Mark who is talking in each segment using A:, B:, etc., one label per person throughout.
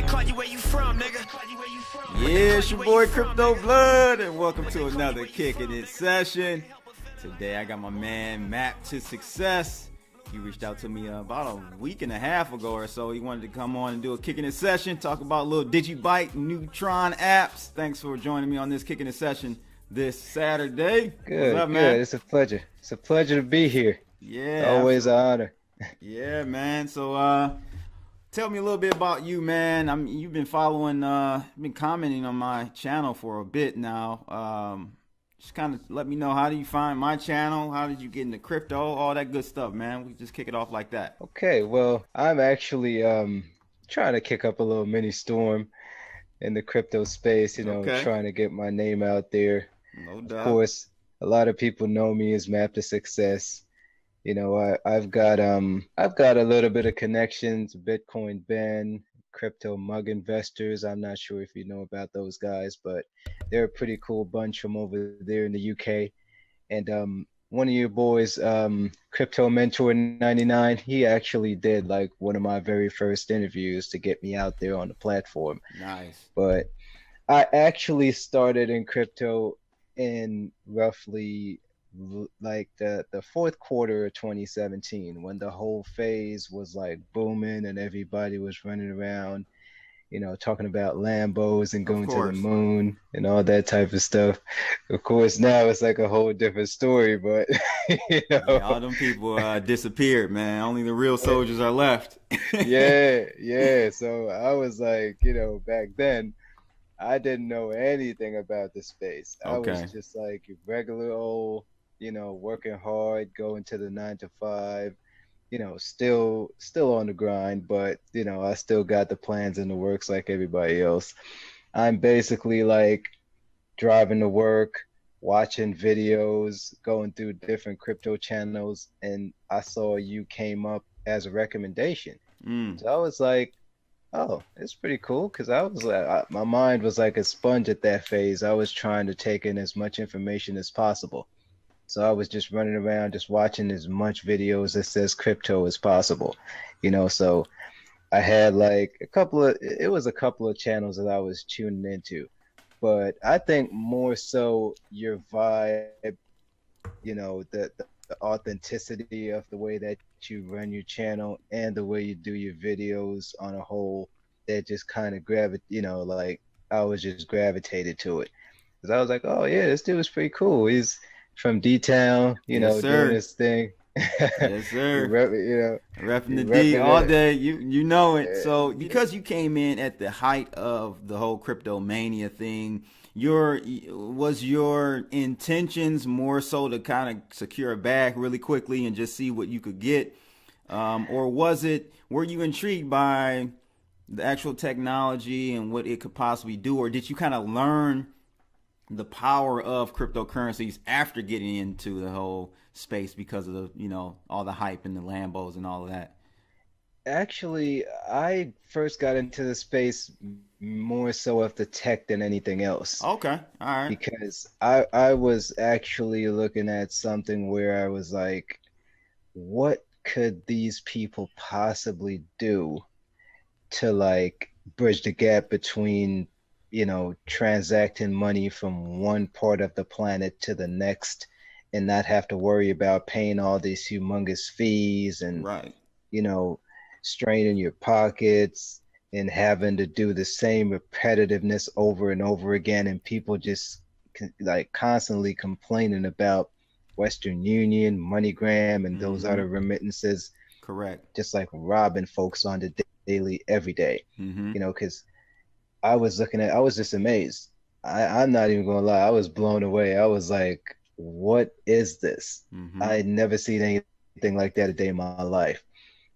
A: Yeah, it's your boy Crypto Blood, and welcome to another Kicking It session. Today I got my man Map to Success. He reached out to me about a week and a half ago or so. He wanted to come on and do a Kicking It session, talk about little Digibyte, new Tron apps. Thanks for joining me on this Kicking It session this Saturday.
B: Good,
A: What's up,
B: good.
A: man?
B: It's a pleasure. It's a pleasure to be here.
A: Yeah,
B: Always an
A: absolutely.
B: honor.
A: Yeah, man. So, tell me a little bit about you, man. You've been following, been commenting on my channel for a bit now. Just kind of let me know, how do you find my channel? How did you get into crypto? All that good stuff, man. We just kick it off like that.
B: Okay, well, I'm actually trying to kick up a little mini storm in the crypto space,
A: Okay,
B: trying to get my name out there.
A: no
B: Of
A: doubt.
B: course, a lot of people know me as Map to Success. I've got a little bit of connections, Bitcoin Ben, crypto mug investors. I'm not sure if you know about those guys, but they're a pretty cool bunch from over there in the UK. And one of your boys, Crypto Mentor 99, he actually did like one of my very first interviews to get me out there on the platform.
A: Nice.
B: But I actually started in crypto in roughly like the fourth quarter of 2017 when the whole phase was like booming and everybody was running around, talking about Lambos and
A: Of
B: going to the
A: course.
B: moon and all that type of stuff. Of course, now it's like a whole different story, but you
A: Yeah,
B: know,
A: all them people disappeared, man. Only the real soldiers are left.
B: yeah, yeah. So I was like, back then, I didn't know anything about the space. I was
A: Okay.
B: just like a regular old, working hard, going to the 9 to 5, still on the grind, but I still got the plans in the works like everybody else. I'm basically like driving to work, watching videos, going through different crypto channels, and I saw you came up as a recommendation.
A: Mm.
B: So I was like, oh, it's pretty cool because I was like, my mind was like a sponge at that phase. I was trying to take in as much information as possible. So I was just running around, just watching as much videos that says crypto as possible. So I had like it was a couple of channels that I was tuning into. But I think more so your vibe, the authenticity of the way that you run your channel and the way you do your videos on a whole, that just kind of like I was just gravitated to it. Because I was like, oh yeah, this dude was pretty cool. He's from D-Town,
A: Yes,
B: doing
A: sir.
B: his thing.
A: Yes,
B: You
A: sir.
B: rep,
A: Repping the
B: you
A: D
B: repping
A: all
B: it.
A: day. You know it. So because you came in at the height of the whole crypto mania thing, your intentions more so to kind of secure a bag really quickly and just see what you could get, or were you intrigued by the actual technology and what it could possibly do, or did you kind of learn the power of cryptocurrencies after getting into the whole space because of the all the hype and the Lambos and all of that?
B: Actually, I first got into the space more so of the tech than anything else
A: Okay, all right.
B: because I was actually looking at something where I was like, what could these people possibly do to like bridge the gap between, transacting money from one part of the planet to the next and not have to worry about paying all these humongous fees and
A: Right.
B: you know, straining your pockets and having to do the same repetitiveness over and over again, and people just like constantly complaining about Western Union, MoneyGram, and those
A: Mm-hmm.
B: other remittances,
A: Correct.
B: just like robbing folks on the daily, every day.
A: Mm-hmm.
B: Because I was just amazed. I'm not even gonna lie, I was blown away. I was like, what is this?
A: Mm-hmm.
B: I had never seen anything like that a day in my life.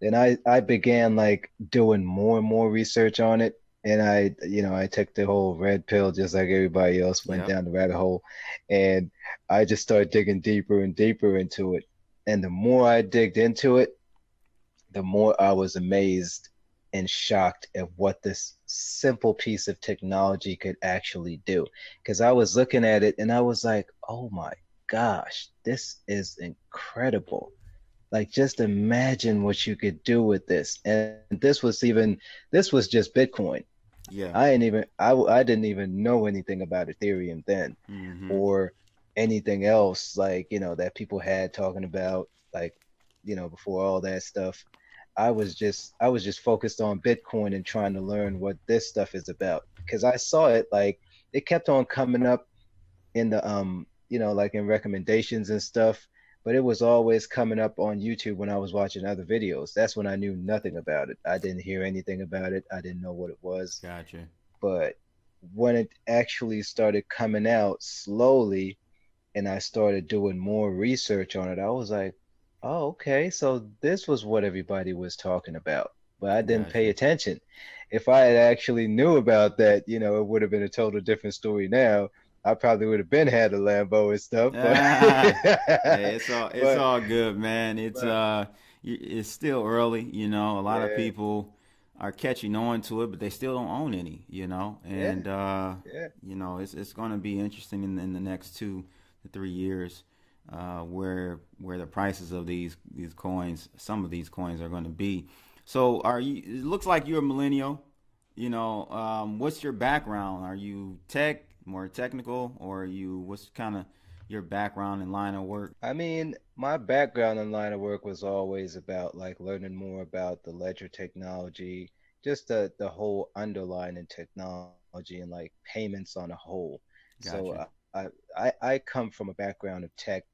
B: Then I began like doing more and more research on it. And I took the whole red pill just like everybody else, went
A: Yep.
B: down the rabbit hole. And I just started digging deeper and deeper into it. And the more I digged into it, the more I was amazed and shocked at what this simple piece of technology could actually do. Because I was looking at it and I was like, oh my gosh, this is incredible. Like, just imagine what you could do with this. And this was just Bitcoin.
A: Yeah.
B: I didn't even know anything about Ethereum then,
A: Mm-hmm.
B: or anything else like, that people had talking about, like, before all that stuff. I was just focused on Bitcoin and trying to learn what this stuff is about, because I saw it, like, it kept on coming up in the like in recommendations and stuff, but it was always coming up on YouTube when I was watching other videos. That's when I knew nothing about it. I didn't hear anything about it. I didn't know what it was.
A: Gotcha.
B: But when it actually started coming out slowly and I started doing more research on it, I was like, oh, okay, so this was what everybody was talking about. But I didn't pay
A: Gotcha.
B: attention. If I had actually knew about that, it would have been a total different story now. I probably would have been had a Lambo and stuff, but
A: Ah, hey, it's
B: but
A: all good, man.
B: but
A: It's still early, you know. A lot of
B: yeah,
A: people are catching on to it, but they still don't own any, you know.
B: yeah,
A: And
B: yeah,
A: you know, it's going to be interesting in the next 2 to 3 years, where the prices of these coins, some of these coins, are going to be. So, are you? It looks like you're a millennial. You know, what's your background? Are you tech, more technical, or are you? What's kind of your background and line of work?
B: I mean, my background in line of work was always about like learning more about the ledger technology, just the whole underlying technology and like payments on a whole. So
A: Gotcha.
B: I come from a background of tech.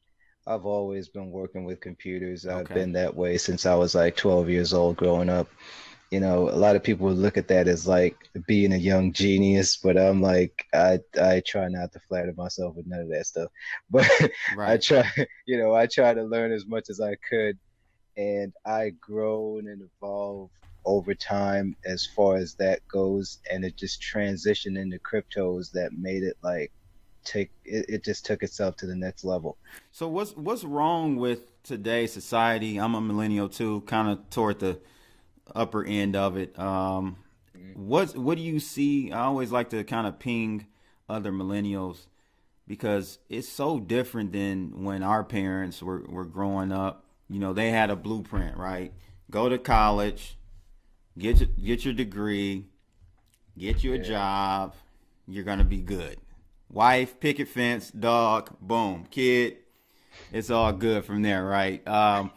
B: I've always been working with computers. I've
A: Okay.
B: been that way since I was like 12 years old growing up. A lot of people would look at that as like being a young genius, but I'm like, I try not to flatter myself with none of that stuff. But I
A: Right.
B: try, I try to learn as much as I could, and I grown and evolved over time as far as that goes, and it just transitioned into cryptos that made it like it just took itself to the next level.
A: So what's wrong with today's society? I'm a millennial too, kind of toward the upper end of it.
B: Mhm.
A: What do you see? I always like to kind of ping other millennials because it's so different than when our parents were growing up. You know, they had a blueprint, right? Go to college, get your degree, get you a
B: Yeah,
A: job, you're gonna be good. Wife, picket fence, dog, boom, kid, it's all good from there, right?
B: yeah.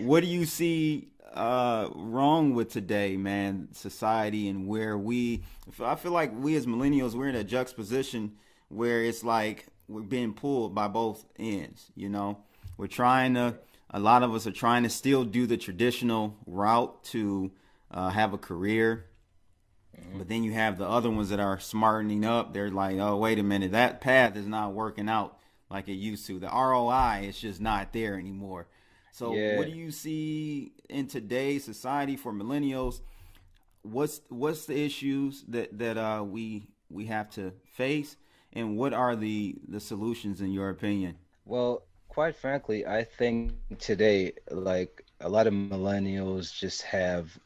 A: What do you see wrong with today, man? Society and where we, I feel like we as millennials, we're in a juxtaposition where it's like we're being pulled by both ends. You know, we're trying to. A lot of us are trying to still do the traditional route to have a career,
B: Mhm.
A: but then you have the other ones that are smartening up. They're like, oh, wait a minute, that path is not working out like it used to. The ROI is just not there anymore. So, what
B: Yeah.
A: do you see in today's society for millennials? What's the issues that we have to face, and what are the solutions in your opinion?
B: Well, quite frankly, I think today, like a lot of millennials just have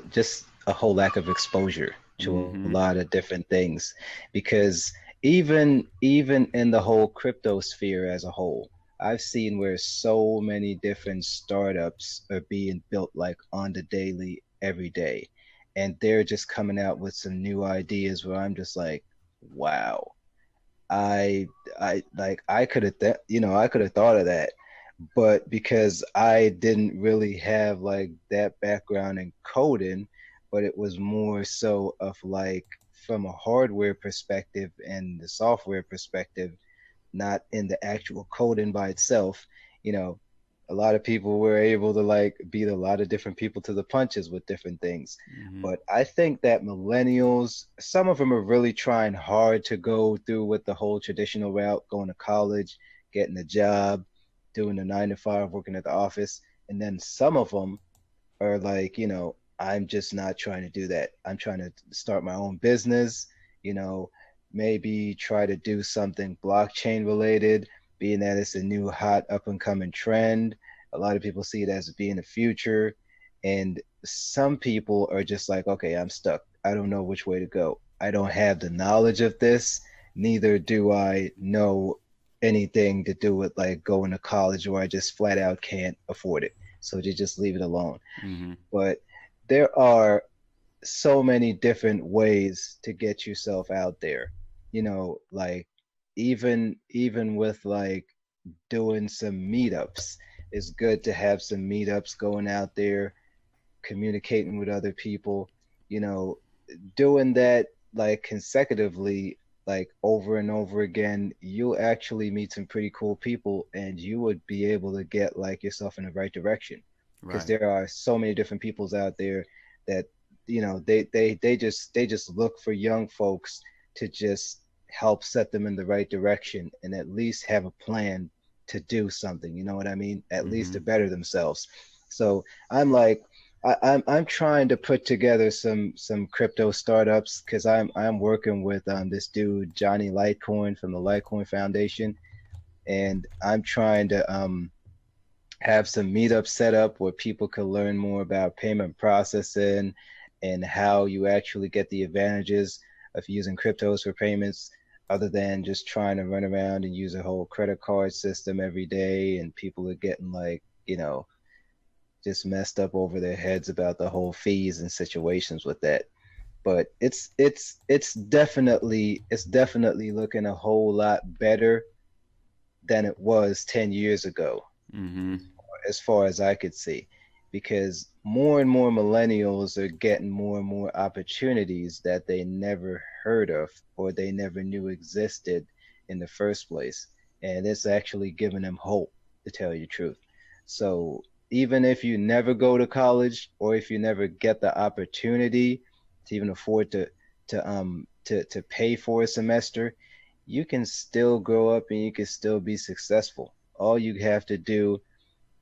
B: just a whole lack of exposure to a
A: Mm-hmm.
B: lot of different things, because even in the whole crypto sphere as a whole, I've seen where so many different startups are being built like on the daily, every day, and they're just coming out with some new ideas where I'm just like, wow. I I could have I could have thought of that, but because I didn't really have like that background in coding, but it was more so of like from a hardware perspective and the software perspective, not in the actual coding by itself. You know, a lot of people were able to like beat a lot of different people to the punches with different things.
A: Mm-hmm.
B: But I think that millennials, some of them are really trying hard to go through with the whole traditional route, going to college, getting a job, doing the 9 to 5, working at the office. And then some of them are like, I'm just not trying to do that. I'm trying to start my own business, you know, maybe try to do something blockchain related, being that it's a new hot up and coming trend. A lot of people see it as being the future. And some people are just like, okay, I'm stuck. I don't know which way to go. I don't have the knowledge of this. Neither do I know anything to do with like going to college, or I just flat out can't afford it. So you just leave it alone.
A: Mm-hmm.
B: But there are so many different ways to get yourself out there. Like even with like doing some meetups, it's good to have some meetups going out there, communicating with other people, you know, doing that like consecutively, like over and over again, you'll actually meet some pretty cool people and you would be able to get like yourself in the right direction. Because
A: Right.
B: there are so many different peoples out there that, they just look for young folks to just help set them in the right direction and at least have a plan to do something, you know what I mean? At least
A: Mm-hmm.
B: to better themselves. So I'm like, I'm trying to put together some crypto startups because I'm working with this dude Johnny Litecoin from the Litecoin Foundation, and I'm trying to have some meetups set up where people can learn more about payment processing and how you actually get the advantages of using cryptos for payments, other than just trying to run around and use a whole credit card system every day, and people are getting like, just messed up over their heads about the whole fees and situations with that. But it's definitely looking a whole lot better than it was 10 years ago,
A: Mm-hmm.
B: as far as I could see, because more and more millennials are getting more and more opportunities that they never heard of or they never knew existed in the first place. And it's actually giving them hope, to tell you the truth. So even if you never go to college or if you never get the opportunity to even afford to pay for a semester, you can still grow up and you can still be successful. All you have to do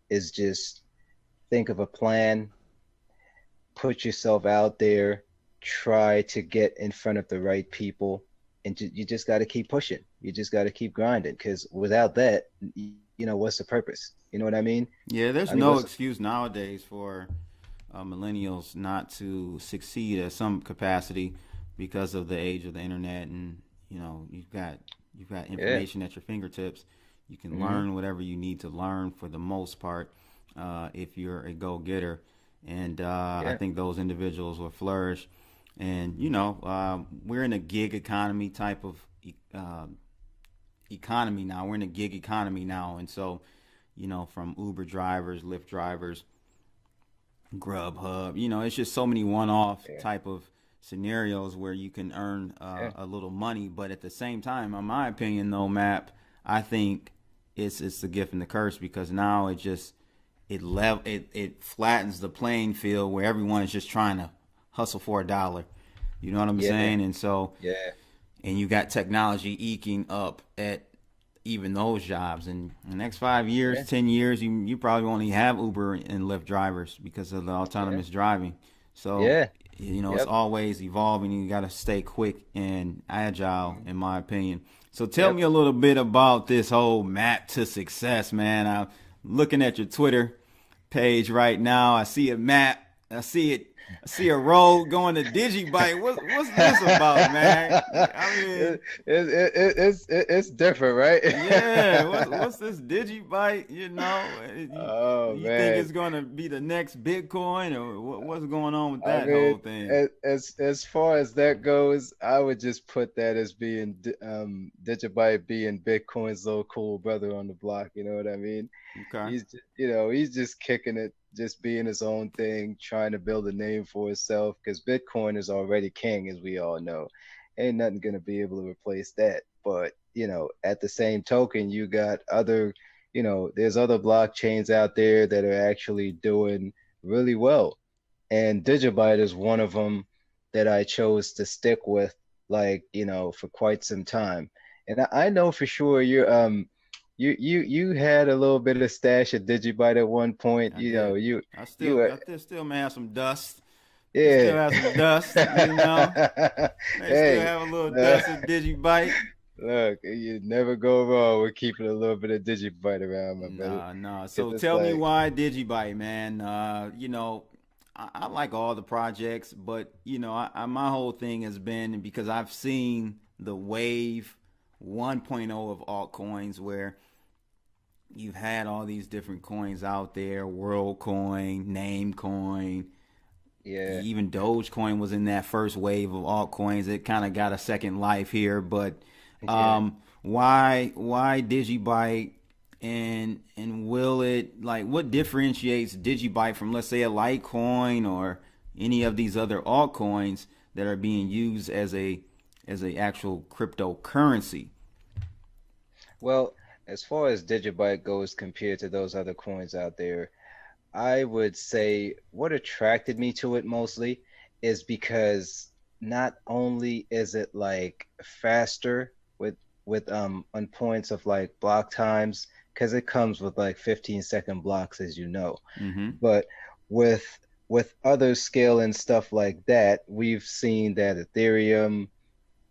B: is just think of a plan, put yourself out there, try to get in front of the right people, and you just got to keep pushing. You just got to keep grinding because without that, what's the purpose? You know what I mean?
A: Yeah, there's
B: I mean,
A: no
B: what's
A: excuse nowadays for millennials not to succeed at some capacity because of the age of the internet, and you've got
B: yeah,
A: information at your fingertips. You can
B: hmm
A: learn whatever you need to learn for the most part if you're a go-getter, and I
B: yeah,
A: think those individuals will flourish. And we're in a gig economy type of uh, economy now. We're in a gig economy now, and so from Uber drivers, Lyft drivers, Grubhub. It's just so many one-off
B: yeah,
A: type of scenarios where you can earn
B: yeah,
A: a little money, but at the same time, in my opinion, though, Map, I think it's the gift and the curse because now it flattens the playing field where everyone is just trying to hustle for a dollar. You know what I'm
B: yeah,
A: saying? And so,
B: yeah,
A: and you got technology eking up at even those jobs. And in the next 5 years,
B: yeah,
A: 10 years, you probably only have Uber and Lyft drivers because of the
B: yeah,
A: autonomous driving. So
B: yeah,
A: it's
B: yep,
A: always evolving. You got to stay quick and agile,
B: mhm,
A: in my opinion. So tell
B: yep.
A: me a little bit about this whole map to success, man. I'm looking at your Twitter page right now. I see a map. I see it. I see a road going to Digibyte. What's this about, man? I mean,
B: It's different, right?
A: yeah, what's this Digibyte?
B: Oh
A: You think
B: man.
A: it's gonna be the next Bitcoin, or what's going on with
B: I
A: that
B: mean,
A: whole thing?
B: as far as that goes, I would just put that as being Digibyte being Bitcoin's little cool brother on the block. You know what I mean?
A: Okay,
B: He's just kicking it, just being his own thing, trying to build a name for himself. Because Bitcoin is already king, as we all know. Ain't nothing gonna be able to replace that. But at the same token, you got there's other blockchains out there that are actually doing really well, and Digibyte is one of them that I chose to stick with, like, for quite some time. And I know for sure you had a little bit of stash of Digibyte at one point.
A: I did.
B: You
A: I still may have some dust. It still
B: yeah.
A: has some dust. May still
B: Hey,
A: have a little
B: uh,
A: dust of Digibyte.
B: look, you never go wrong with keeping a little bit of Digibyte around, my brother.
A: Nah, nah.
B: Because
A: So
B: it's
A: tell me
B: like,
A: why Digibyte, man. I like all the projects, but my whole thing has been because I've seen the wave 1.0 of altcoins where you've had all these different coins out there, WorldCoin, Namecoin,
B: Yeah,
A: even Dogecoin was in that first wave of altcoins. It kind of got a second life here, but
B: yeah.
A: why Digibyte, and will it, like, what differentiates Digibyte from, let's say, a Litecoin or any of these other altcoins that are being used as a actual cryptocurrency?
B: Well, as far as Digibyte goes compared to those other coins out there, I would say what attracted me to it mostly is because not only is it like faster with on points of like block times, because it comes with like 15-second blocks, as you know,
A: Mm-hmm.
B: but with with other scale and stuff like that, we've seen that Ethereum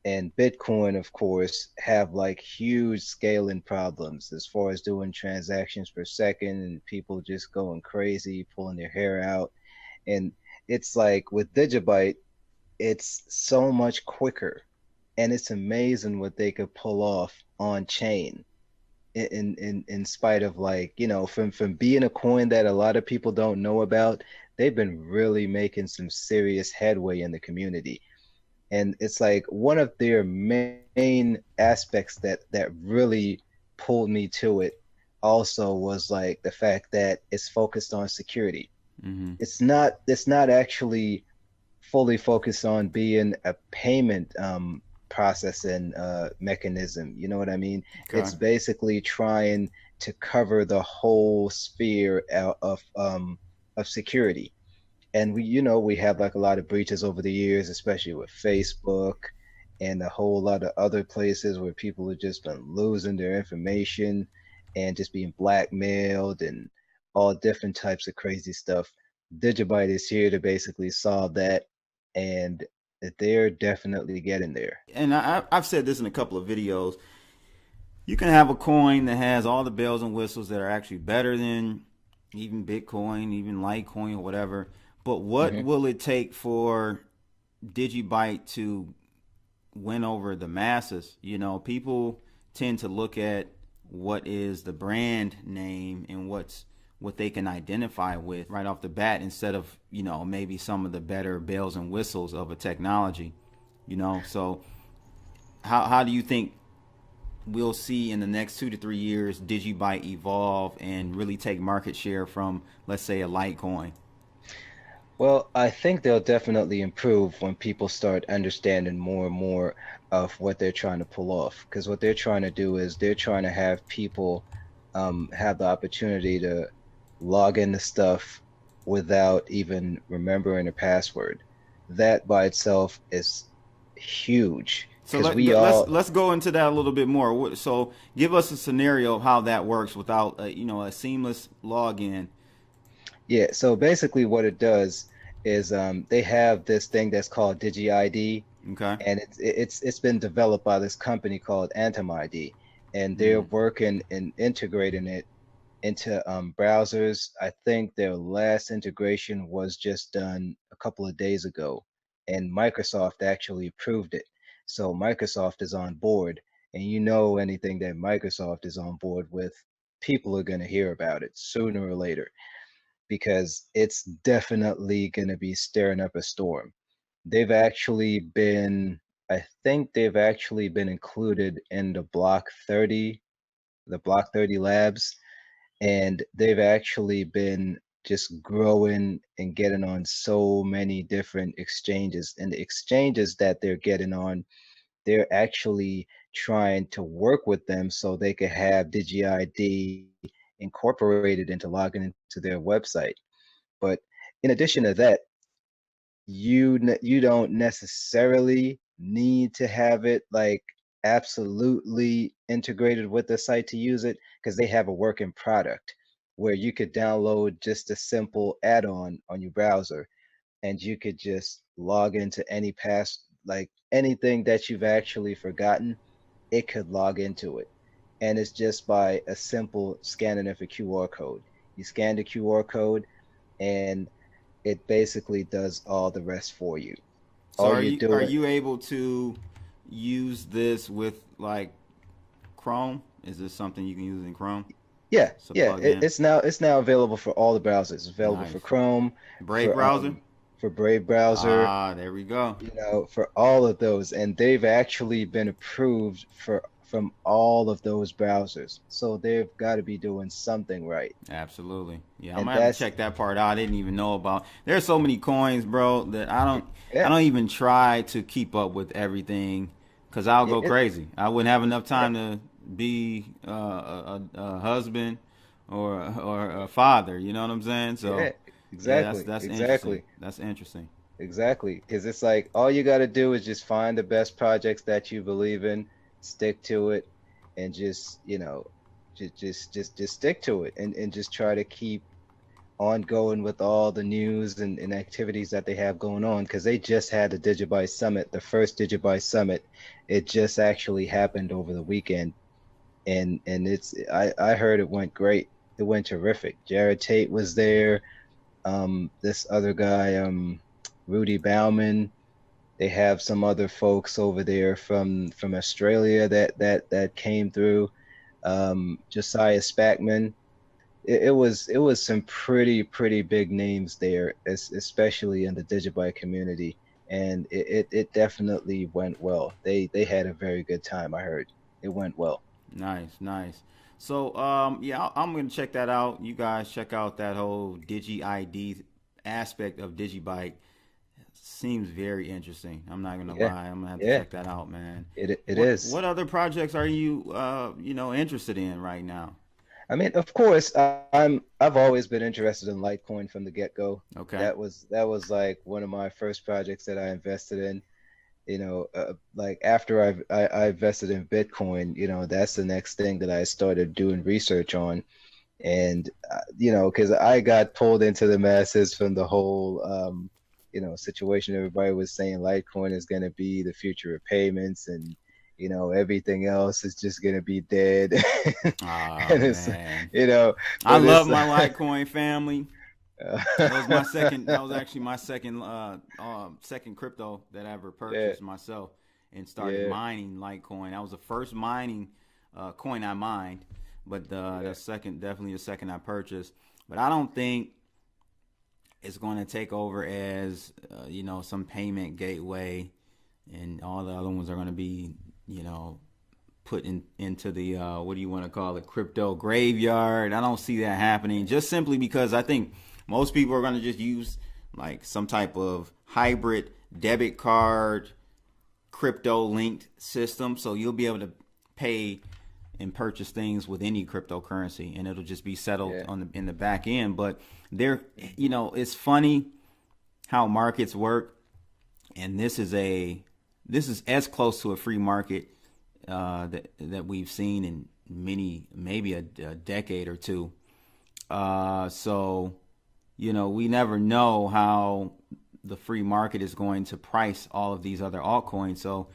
B: and Bitcoin, of course, have like huge scaling problems as far as doing transactions per second and people just going crazy, pulling their hair out. And it's like with Digibyte, it's so much quicker. And it's amazing what they could pull off on chain in spite of, like, from being a coin that a lot of people don't know about, they've been really making some serious headway in the community. And it's like one of their main aspects that really pulled me to it also was like the fact that it's focused on security.
A: Mm-hmm.
B: It's not actually fully focused on being a payment processing mechanism. You know what I mean?
A: Okay.
B: It's basically trying to cover the whole sphere of security. And we have like a lot of breaches over the years, especially with Facebook and a whole lot of other places where people have just been losing their information and just being blackmailed and all different types of crazy stuff. Digibyte is here to basically solve that, and they're definitely getting there.
A: And I've said this in a couple of videos. You can have a coin that has all the bells and whistles that are actually better than even Bitcoin, even Litecoin or whatever. But what
B: Hmm.
A: will it take for Digibyte to win over the masses? People tend to look at what is the brand name and what they can identify with right off the bat, instead of maybe some of the better bells and whistles of a technology. So how do you think we'll see in the next 2 to 3 years Digibyte evolve and really take market share from, let's say, a Litecoin?
B: Well, I think they'll definitely improve when people start understanding more and more of what they're trying to pull off. Because what they're trying to do is they're trying to have people have the opportunity to log into stuff without even remembering a password. That by itself is huge
A: So
B: because we
A: let's
B: all,
A: let's go into that a little bit more. So give us a scenario of how that works without a seamless login.
B: yeah. So basically, what it does is they have this thing that's called digi-id,
A: Okay.
B: and it's been developed by this company called ID, and they're
A: Mm.
B: working and integrating it into browsers. I think their last integration was just done a couple of days ago, and Microsoft actually approved it. So Microsoft is on board, and anything that Microsoft is on board with, people are going to hear about it sooner or later because it's definitely going to be stirring up a storm. They've actually been, I think they've actually been included in the Block 30 labs, and they've actually been just growing and getting on so many different exchanges. And the exchanges that they're getting on, they're actually trying to work with them so they could have digi-id incorporated into logging into their website. But in addition to that, you don't necessarily need to have it like absolutely integrated with the site to use it, because they have a working product where you could download just a simple add-on on your browser, and you could just log into any past, like anything that you've actually forgotten, it could log into it. And it's just by a simple scanning of a QR code. You scan the QR code, and it basically does all the rest for you.
A: So
B: All
A: are
B: you're
A: you are
B: doing,
A: you able to use this with, like, Chrome? Is this something you can use in Chrome?
B: yeah,
A: So
B: yeah.
A: plug in.
B: It's now available for all the browsers. It's available for
A: Nice.
B: Chrome,
A: Brave
B: for
A: browser.
B: for Brave browser,
A: Ah, there we go.
B: for all of those, and they've actually been approved for from all of those browsers. So they've got to be doing something right.
A: Absolutely. Yeah, I'm
B: And
A: gonna have to
B: that's
A: check that part out. I didn't even know about. There's so many coins, bro, that I
B: yeah,
A: don't even try to keep up with everything because I'll go
B: it,
A: crazy. I wouldn't have enough
B: yeah,
A: time to be a husband or a father. You know what I'm saying? So
B: yeah,
A: yeah,
B: exactly,
A: that's interesting.
B: exactly.
A: That's interesting.
B: Exactly, because it's like all you got to do is just find the best projects that you believe in, stick to it, and just, just stick to it, and just try to keep ongoing with all the news and activities that they have going on. Because they just had the Digibyte Summit, the first Digibyte Summit. It just actually happened over the weekend, and I heard it went great. It went terrific. Jared Tate was there. This other guy, Rudy Bauman. They have some other folks over there from Australia that came through. Josiah Spackman. It was some pretty big names there, especially in the Digibyte community, and it definitely went well. They had a very good time. I heard it went well.
A: Nice, nice. So, yeah, I'm gonna check that out. You guys check out that whole digi-id aspect of Digibyte. Seems very interesting. I'm not gonna
B: Yeah,
A: lie. I'm gonna have to
B: yeah,
A: check that out, man.
B: it
A: What
B: is.
A: other projects are you interested in right now?
B: I mean, of course, I've always been interested in Litecoin from the get-go.
A: Okay.
B: That was like one of my first projects that I invested in. Like after I invested in Bitcoin, that's the next thing that I started doing research on. And because I got pulled into the masses from the whole situation. Everybody was saying Litecoin is going to be the future of payments, and everything else is just going to be dead.
A: Oh
B: And it's
A: man,
B: you know
A: I
B: but
A: love
B: it's
A: my Litecoin family. That was my second. That was
B: yeah,
A: actually my second crypto that I ever purchased myself and started
B: yeah,
A: mining Litecoin. That was the first mining coin I mined, but the
B: yeah,
A: second, definitely the second I purchased. But I don't think it's going to take over as some payment gateway, and all the other ones are going to be put into the what do you want to call it, crypto graveyard. I don't see that happening, just simply because I think most people are going to just use like some type of hybrid debit card crypto linked system, so you'll be able to pay and purchase things with any cryptocurrency, and it'll just be settled
B: yeah,
A: on in the back end. But there, it's funny how markets work, and this is as close to a free market that we've seen in maybe a decade or two. So we never know how the free market is going to price all of these other altcoins. So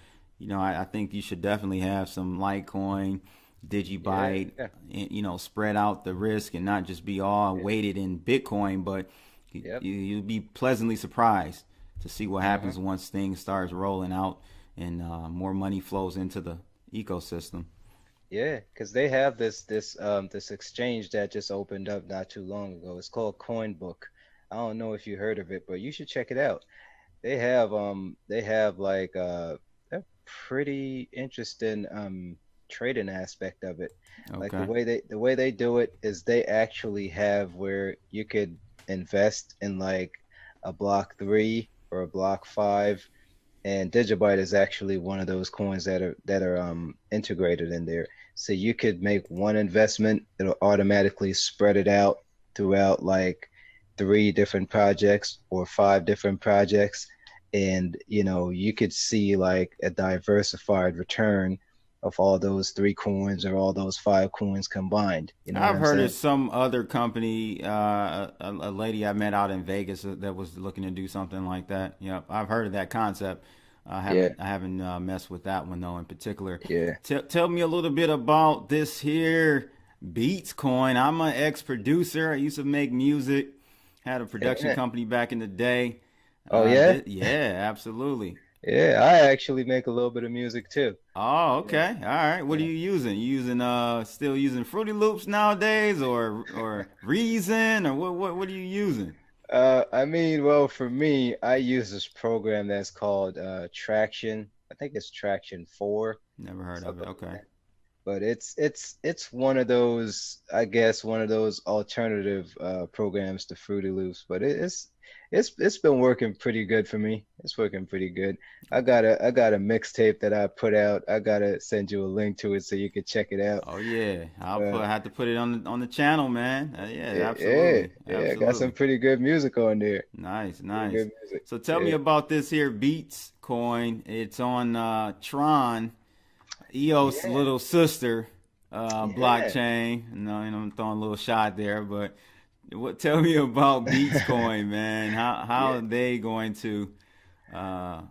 A: I think you should definitely have some Litecoin,
B: yeah,
A: Digibyte,
B: yeah.
A: and spread out the risk and not just be all
B: Yeah.
A: weighted in Bitcoin. But
B: Yep.
A: you'll be pleasantly surprised to see what
B: Uh-huh.
A: happens once things starts rolling out and more money flows into the ecosystem.
B: Yeah, because they have this exchange that just opened up not too long ago. It's called CoinBook. I don't know if you heard of it, but you should check it out. They have like a pretty interesting trading aspect of it. Like the
A: Okay.
B: way they do it is they actually have where you could invest in like a block 3 or a block 5, and Digibyte is actually one of those coins that are integrated in there. So you could make one investment, it'll automatically spread it out throughout like 3 different projects or 5 different projects, and you could see like a diversified return of all those 3 coins or all those 5 coins combined. You know what
A: I've
B: I'm
A: heard of
B: saying?
A: some other company, a lady I met out in Vegas that was looking to do something like that. Yep, I've heard of that concept.
B: Yeah,
A: I haven't messed with that one though in particular.
B: yeah,
A: Tell me a little bit about this here Beats coin. I'm an ex-producer. I used to make music. Had a production
B: yeah.
A: company back in the day.
B: Oh yeah,
A: Yeah, absolutely.
B: yeah. I actually make a little bit of music too.
A: Oh,
B: You know,
A: okay. All right. What are
B: yeah.
A: you using? You using still using Fruity Loops nowadays or Reason or what are you using?
B: I mean, well, for me, I use this program that's called Traction. I think it's Traction 4,
A: Never heard of it.
B: something like
A: Okay.
B: that. But it's one of those, I guess, one of those alternative programs to Fruity Loops. But it's been working pretty good for me. It's working pretty good. I got a mixtape that I put out. I gotta send you a link to it so you can check it out.
A: Oh yeah,
B: Uh,
A: I have to put it on the channel, man. Yeah,
B: yeah,
A: absolutely,
B: yeah, got some
A: absolutely.
B: pretty good music on there.
A: Nice,
B: Pretty
A: nice.
B: good music.
A: So tell me
B: Yeah,
A: about this here Beats coin. It's on Tron, EOS
B: yeah,
A: little sister
B: yeah.
A: blockchain. No, I'm throwing a little shot there, but what? Tell me about Beats coin, man. How
B: Yeah.
A: are they going to?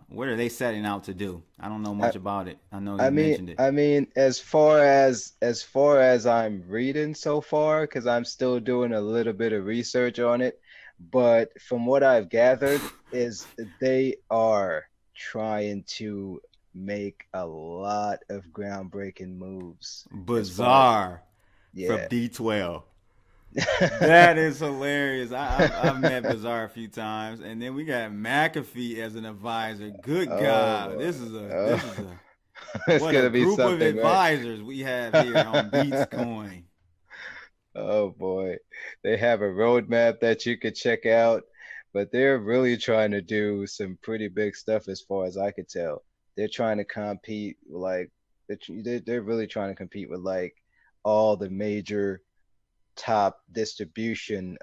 A: What are they setting out to do? I don't know much about it. I know
B: I
A: you
B: mean,
A: mentioned it.
B: I mean, as far as I'm reading so far, because I'm still doing a little bit of research on it, but from what I've gathered, is they are trying to make a lot of groundbreaking moves as far as
A: Bizarre from
B: yeah.
A: D12. That is hilarious. I've met Bizarre a few times, and then we got McAfee as an advisor. Good
B: Oh
A: God,
B: boy.
A: this
B: Oh,
A: is a
B: it's
A: what a
B: gonna be
A: group of
B: something, right?
A: advisors we have here on Beats Coin.
B: Oh boy. They have a roadmap that you could check out, but they're really trying to do some pretty big stuff as far as I could tell. They're trying to compete like they're really trying to compete with like all the major top distribution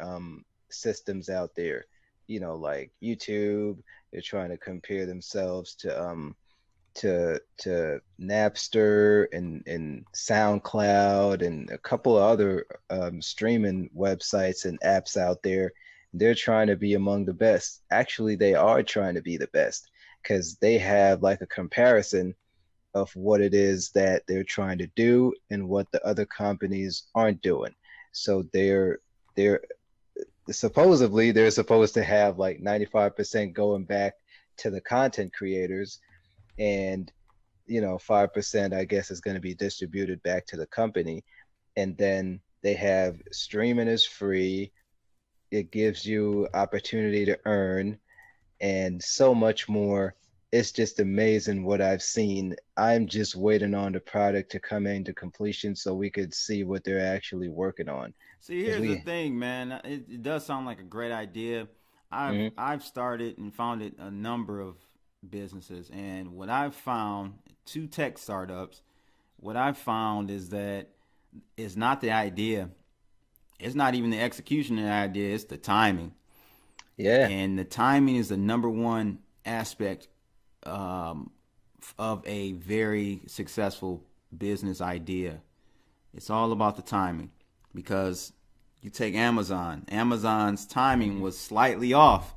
B: systems out there. Like YouTube, they're trying to compare themselves to Napster and SoundCloud and a couple of other streaming websites and apps out there. They're trying to be among the best. Actually, they are trying to be the best because they have like a comparison of what it is that they're trying to do and what the other companies aren't doing. So they're supposedly they're supposed to have like 95% going back to the content creators, and 5% I guess is going to be distributed back to the company. And then they have streaming is free. It gives you opportunity to earn and so much more. It's just amazing what I've seen. I'm just waiting on the product to come into completion so we could see what they're actually working on.
A: See,
B: Because
A: here's the
B: we,
A: thing, man. It does sound like a great idea.
B: Mhm.
A: I've started and founded a number of businesses, and what I've found, two tech startups, what I've found is that it's not the idea. It's not even the execution of the idea. It's the timing,
B: Yeah,
A: and the timing is the number one aspect um, of a very successful business idea. It's all about the timing because you take Amazon. Amazon's timing
B: Mhm.
A: was slightly off.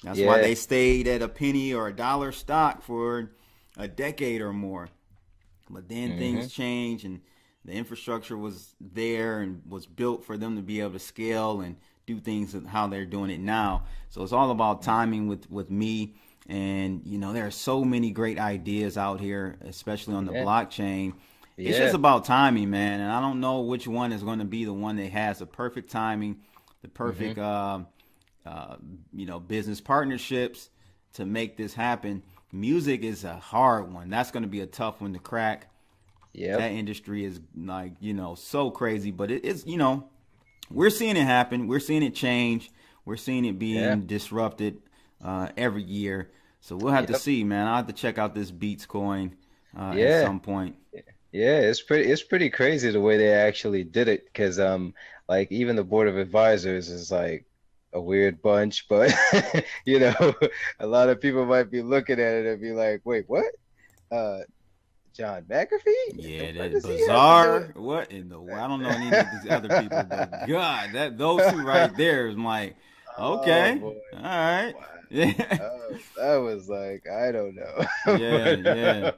A: That's why
B: Yeah,
A: they stayed at a penny or a dollar stock for a decade or more. But then things
B: hmm
A: changed and the infrastructure was there and was built for them to be able to scale and do things how they're doing it now. So it's all about timing with me. And there are so many great ideas out here, especially on the
B: yeah,
A: blockchain. It's just
B: yeah,
A: about timing, man. And I don't know which one is going to be the one that has the perfect timing, the perfect
B: hmm
A: business partnerships to make this happen. Music is a hard one. That's going to be a tough one to crack.
B: yep,
A: That industry is like so crazy, but it's we're seeing it happen. We're seeing it change. We're seeing it
B: yeah,
A: being disrupted every year. So we'll have to
B: yep,
A: see, man. I'll have to check out this Beats coin at
B: yeah.
A: some point.
B: Yeah, it's pretty crazy the way they actually did it because like even the board of advisors is like a weird bunch, but you know a lot of people might be looking at it and be like, wait, what? Uh John McAfee?
A: Yeah,
B: What
A: that
B: does he have to do
A: bizarre. What in the? I don't know any of these other people, but
B: it?
A: God, that those two right there is like,
B: Oh
A: okay,
B: boy.
A: all right,
B: Wow.
A: yeah,
B: That was like I don't know.
A: yeah,
B: But
A: yeah.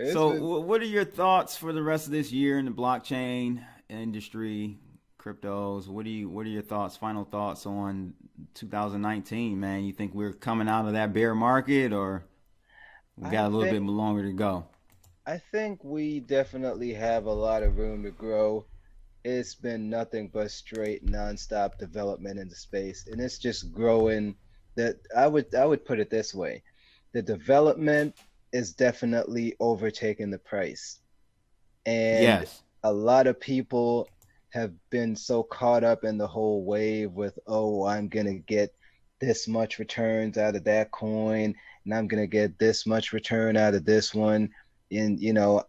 B: it's
A: So,
B: been
A: what are your thoughts for the rest of this year in the blockchain industry, cryptos? What are your thoughts? Final thoughts on 2019, man? You think we're coming out of that bear market, or we
B: I
A: got a little bit
B: think
A: longer to go?
B: I think we definitely have a lot of room to grow. it's been nothing but straight nonstop development in the space, and it's just growing. That I would put it this way: the development is definitely overtaking the price, and
A: Yes.
B: a lot of people have been so caught up in the whole wave with, oh, I'm gonna get this much returns out of that coin, and I'm gonna get this much return out of this one, and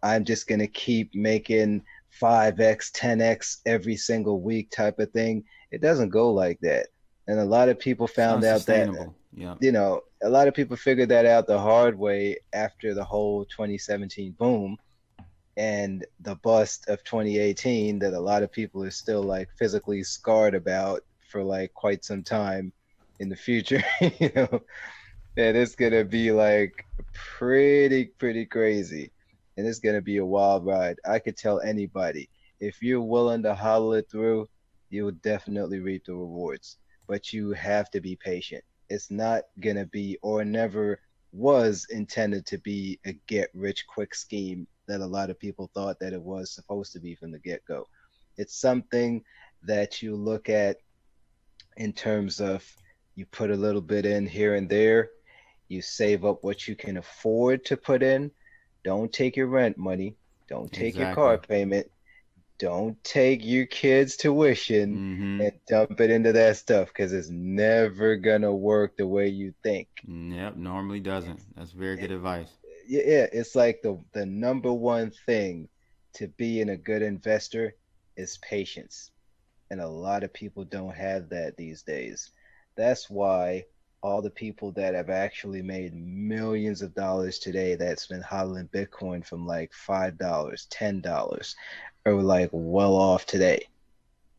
B: I'm just gonna keep making 5x, 10x every single week type of thing. It doesn't go like that. And a lot of people
A: It's
B: found out that,
A: unsustainable. Yeah.
B: a lot of people figured that out the hard way after the whole 2017 boom and the bust of 2018 that a lot of people are still like physically scarred about for like quite some time in the future. That it's gonna be like pretty crazy, and it's gonna be a wild ride. I could tell anybody, if you're willing to hollow it through, you will definitely reap the rewards, but you have to be patient. It's not gonna be, or never was intended to be, a get rich quick scheme that a lot of people thought that it was supposed to be from the get go. It's something that you look at in terms of, you put a little bit in here and there, you save up what you can afford to put in. Don't take your rent money, don't take your car
A: Exactly.
B: payment, don't take your kids' tuition
A: Mm-hmm.
B: and dump it into that stuff, because it's never gonna work the way you think.
A: Yep. Normally doesn't. That's very good advice.
B: Yeah, it's like the number one thing to being a good investor is patience. And a lot of people don't have that these days. That's why all the people that have actually made millions of dollars today, that's been hodling Bitcoin from like $5, $10, are like well off today.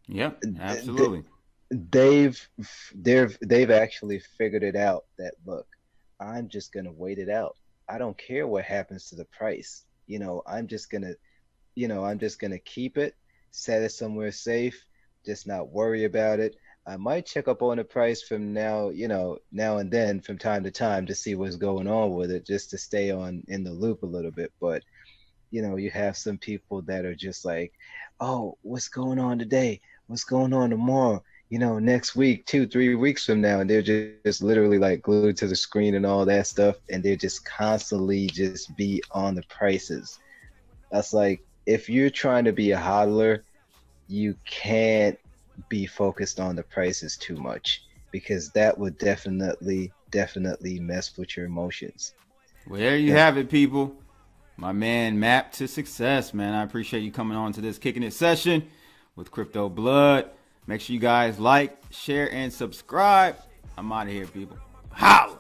A: Yep. Absolutely.
B: They've they've actually figured it out that, look, I'm just gonna wait it out. I don't care what happens to the price. I'm just gonna keep it, set it somewhere safe, just not worry about it. I might check up on the price from now and then from time to time to see what's going on with it, just to stay on in the loop a little bit. But you have some people that are just like, oh, what's going on today? What's going on tomorrow? Next week, 2, 3 weeks from now, and they're just literally like glued to the screen and all that stuff, and they're just constantly just be on the prices. That's like, if you're trying to be a hodler, you can't be focused on the prices too much, because that would definitely mess with your emotions.
A: Well, there you
B: Because
A: have it, people. My man, Map to Success, man. I appreciate you coming on to this Kicking It session with Crypto Blood. Make sure you guys like, share, and subscribe. I'm out of here, people. Holla!